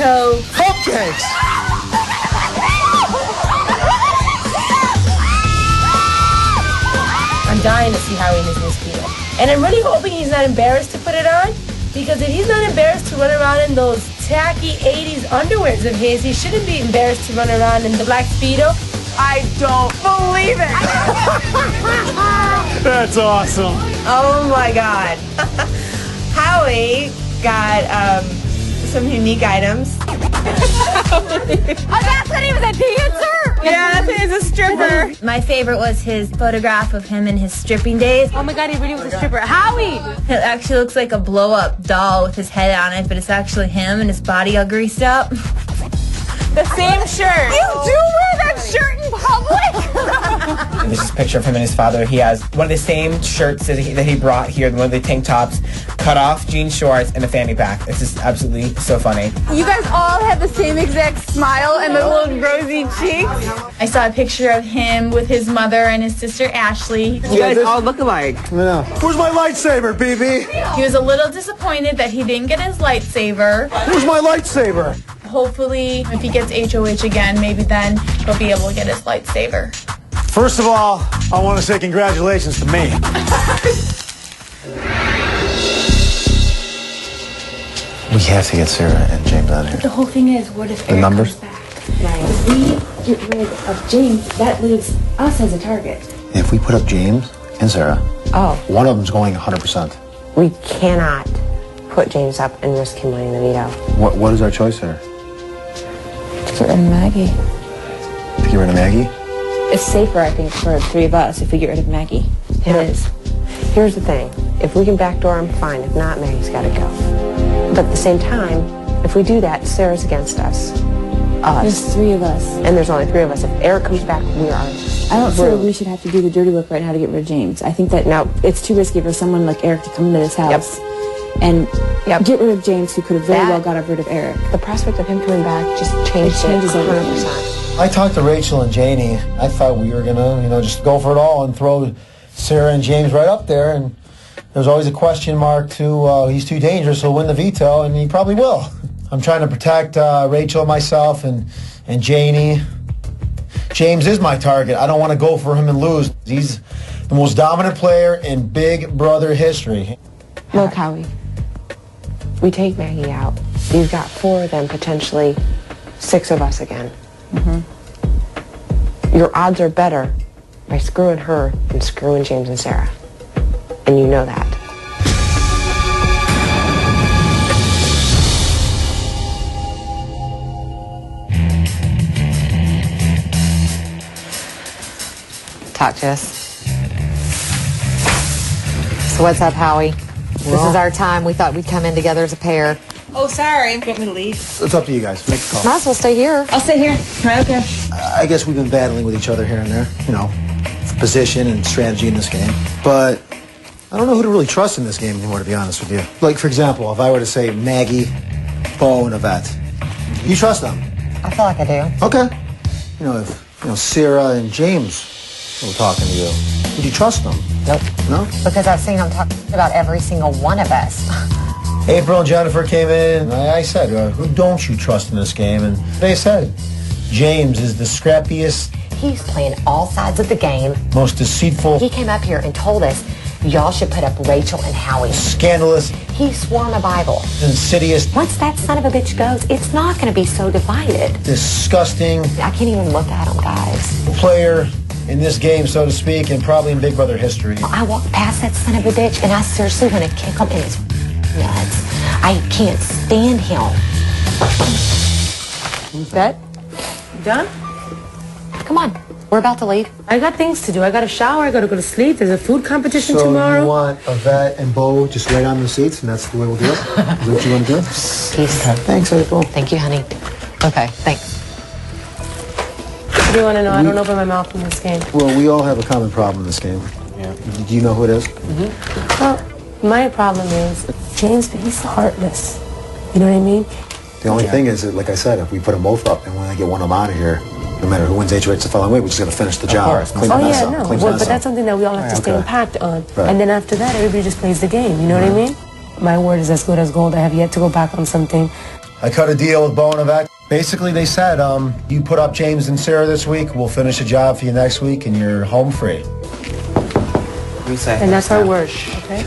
So, cupcakes! I'm dying to see Howie in his new Speedo. And I'm really hoping he's not embarrassed to put it on, because if he's not embarrassed to run around in those tacky 80s underwears of his, he shouldn't be embarrassed to run around in the black Speedo. I don't believe it! That's awesome. Oh my God. Howie got some unique items. Oh, that's when he was a dancer? Yeah, that's when he was a stripper. My favorite was his photograph of him in his stripping days. Oh my God, he really was a stripper. Howie! It actually looks like a blow-up doll with his head on it, but it's actually him and his body all greased up. The same shirt. You do wear that shirt in public? There's this picture of him and his father. He has one of the same shirts that he brought here, one of the tank tops, cut off jean shorts, and a fanny pack. It's just absolutely so funny. You guys all have the same exact smile and the little rosy cheeks. I saw a picture of him with his mother and his sister Ashley. You guys all look alike. Yeah. Where's my lightsaber, BB? He was a little disappointed that he didn't get his lightsaber. Where's my lightsaber? Hopefully, if he gets HOH again, maybe then he'll be able to get his lightsaber. First of all, I want to say congratulations to me. We have to get Sarah and James out of here. The whole thing is, what if The Eric numbers? comes back? If we get rid of James, that leaves us as a target. If we put up James and Sarah, one of them's going 100%. We cannot put James up and risk him winning the veto. What is our choice there? To get rid of Maggie. To get rid of Maggie? It's safer, I think, for the three of us if we get rid of Maggie. It is. Here's the thing. If we can backdoor him, fine. If not, Maggie's got to go. But at the same time, if we do that, Sarah's against us. There's three of us. And there's only three of us. If Eric comes back, we are. I don't feel we should have to do the dirty work right now to get rid of James. I think that it's too risky for someone like Eric to come into this house and get rid of James, who could have very well got rid of Eric. The prospect of him coming back just changes it 100%. I talked to Rachel and Janie. I thought we were gonna, just go for it all and throw Sarah and James right up there. And there's always a question mark to he's too dangerous. He'll win the veto, and he probably will. I'm trying to protect Rachel, myself, and Janie. James is my target. I don't want to go for him and lose. He's the most dominant player in Big Brother history. Look, Howie, we take Maggie out. You've got 4 of them, potentially 6 of us again. Your odds are better by screwing her than screwing James and Sarah. And you know that. Talk to us. So what's up, Howie? This is our time. We thought we'd come in together as a pair. Oh, sorry. Want me to leave? It's up to you guys. Make the call. Might as well stay here. I'll stay here. Right up here. I guess we've been battling with each other here and there, position and strategy in this game. But I don't know who to really trust in this game anymore, to be honest with you. Like, for example, if I were to say Maggie, Bo, and Yvette, you trust them? I feel like I do. Okay. If Sarah and James were talking to you, would you trust them? Nope. No? Because I've seen them talk about every single one of us. April and Jennifer came in. I said, who don't you trust in this game? And they said, James is the scrappiest. He's playing all sides of the game. Most deceitful. He came up here and told us y'all should put up Rachel and Howie. Scandalous. He swore my Bible. Insidious. Once that son of a bitch goes, it's not going to be so divided. Disgusting. I can't even look at him, guys. Player in this game, so to speak, and probably in Big Brother history. I walked past that son of a bitch, and I seriously want to kick him in his nuts. I can't stand him. Bet? Done? Come on. We're about to leave. I got things to do. I got to shower. I got to go to sleep. There's a food competition So tomorrow. you want Yvette and Bo just right on the seats, and that's the way we'll do it? Is that what you want to do? Peace. Okay. Thanks, April. Thank you, honey. Okay, thanks. What do you want to know? I don't open my mouth in this game. Well, we all have a common problem in this game. Yeah. Do you know who it is? Well, my problem is, James, he's heartless. You know what I mean? The only thing is that, like I said, if we put them both up and when I get one of them out of here, no matter who wins HOH the following week, we just got to finish the job. Clean the mess up. Clean the Well, mess but up. that's something that we all have to stay Okay. impact on. Right. And then after that, everybody just plays the game. You know what I mean? My word is as good as gold. I have yet to go back on something. I cut a deal with Bo and Yvette. Basically, they said, you put up James and Sarah this week, we'll finish a job for you next week, and you're home free. And that's our word, okay?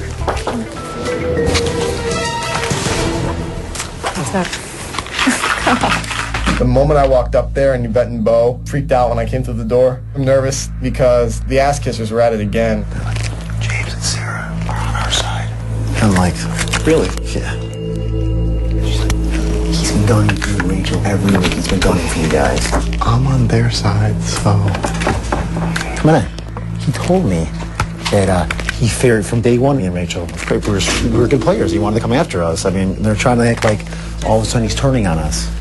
What's that? The moment I walked up there and Yvette and Bo freaked out when I came through the door. I'm nervous because the ass kissers were at it again. They're like, James and Sarah are on our side. I'm like, really? Yeah. She's like, he's been gunning for you, Rachel. Every week he's been gunning for you guys. I'm on their side, so... Come on in. He told me that he feared from day one, me and Rachel. We were good players. He wanted to come after us. I mean, they're trying to act like all of a sudden he's turning on us.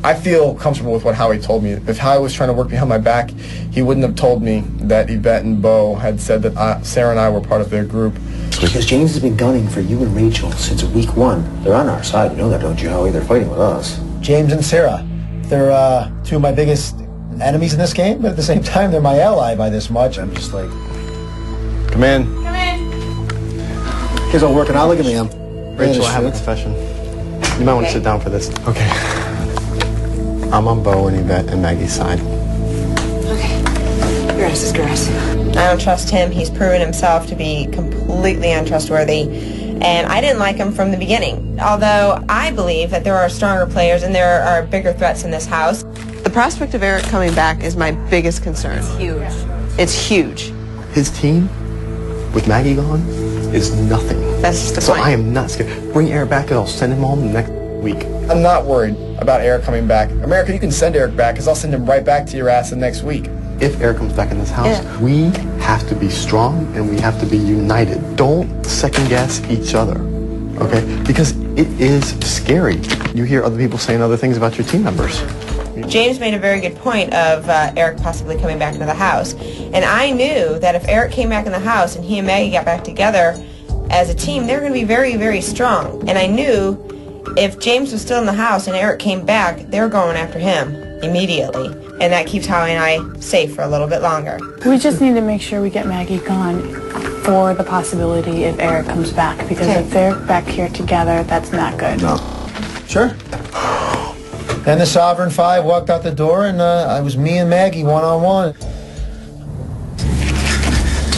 I feel comfortable with what Howie told me. If Howie was trying to work behind my back, he wouldn't have told me that Yvette and Bo had said that Sarah and I were part of their group. Because James has been gunning for you and Rachel since week 1. They're on our side. You know that, don't you, Howie? They're fighting with us. James and Sarah, they're two of my biggest enemies in this game, but at the same time, they're my ally by this much. I'm just like... Come in. Come in. Here's all working out. Look at me. I'm... Rachel, I have a confession. You might want to sit down for this. Okay. I'm on Bo and Yvette and Maggie's side. Okay. Grass is grass. I don't trust him. He's proven himself to be completely untrustworthy. And I didn't like him from the beginning. Although I believe that there are stronger players and there are bigger threats in this house. The prospect of Eric coming back is my biggest concern. It's huge. It's huge. His team, with Maggie gone, is nothing. That's just the So point. I am not scared. Bring Eric back and I'll send him home next week. I'm not worried about Eric coming back. America, you can send Eric back because I'll send him right back to your ass the next week. If Eric comes back in this house, we have to be strong and we have to be united. Don't second guess each other, okay? Because it is scary. You hear other people saying other things about your team members. James made a very good point of Eric possibly coming back into the house. And I knew that if Eric came back in the house and he and Maggie got back together as a team, they were going to be very, very strong. And I knew if James was still in the house and Eric came back, they were going after him immediately. And that keeps Howie and I safe for a little bit longer. We just need to make sure we get Maggie gone for the possibility if Eric comes back. Because if they're back here together, that's not good. No. Sure. And the Sovereign Five walked out the door, and it was me and Maggie one-on-one. Do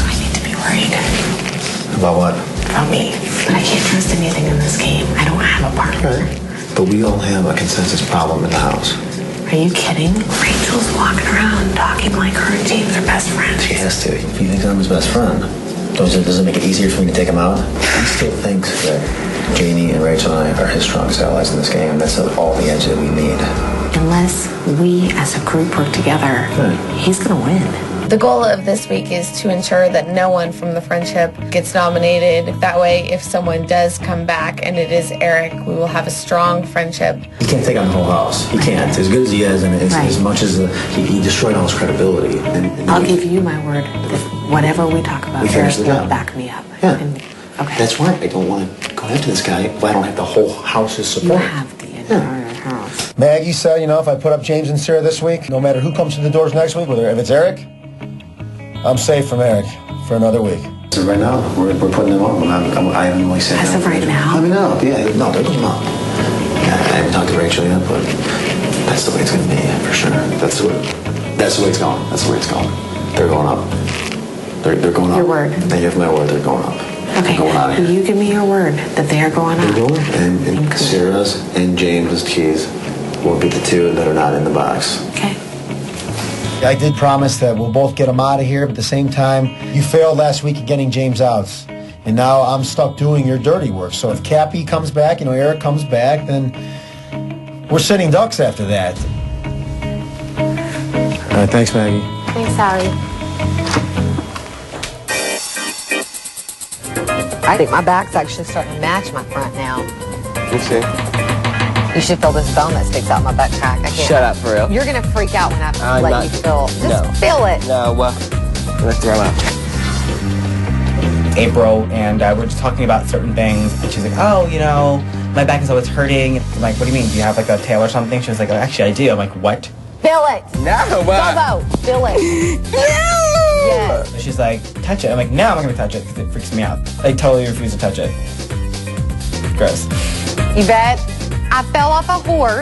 I need to be worried? About what? About me. But I can't trust anything in this game. I don't have a partner. But we all have a consensus problem in the house. Are you kidding? Rachel's walking around talking like her and James are best friends. She has to. If you think I'm his best friend, does it make it easier for me to take him out? He still thinks that Janie and Rachel and I are his strongest allies in this game, and that's all the edge that we need. Unless we as a group work together, he's gonna win. The goal of this week is to ensure that no one from the friendship gets nominated. That way, if someone does come back and it is Eric, we will have a strong friendship. He can't take on the whole house. He can't. As good as he is, and as much as he destroyed all his credibility. And I'll give you my word that whatever we talk about, We finish Eric the will job. back me up. Yeah. Okay. That's why I don't want to go after this guy if I don't have the whole house's support. You have the entire house. Maggie said, you know, if I put up James and Sarah this week, no matter who comes to the doors next week, whether if it's Eric, I'm safe from Eric for another week. So right now, we're putting them up. I haven't really said As of right now? I mean, no, yeah, no, they're going up. Yeah, I haven't talked to Rachel yet, but that's the way it's going to be, for sure. That's the way it's going. That's the way it's going. They're going up. They're going up. Your word. I give my word, they're going up. Okay, They're going out of here. you give me your word that they are going They're up. going, and Sarah's and James's keys will be the two that are not in the box. Okay. I did promise that we'll both get him out of here, but at the same time, you failed last week at getting James out. And now I'm stuck doing your dirty work. So if Cappy comes back, you know, Eric comes back, then we're sitting ducks after that. All right, thanks, Maggie. Thanks, Howie. I think my back's actually starting to match my front now. You see? You should feel this bone that sticks out my butt crack. I can't. Shut up, for real. You're gonna freak out when I I'm let not- you feel. Just no. feel it. No, well, let's throw out. April, and we're just talking about certain things, and she's like, oh, you know, my back is always hurting. I'm like, what do you mean? Do you have like a tail or something? She was like, oh, actually, I do. I'm like, what? Feel it. No, Bobo, feel it. Yes. So she's like, touch it. I'm like, no, I'm not gonna touch it because it freaks me out. I totally refuse to touch it. Gross. Yvette, I fell off a horse.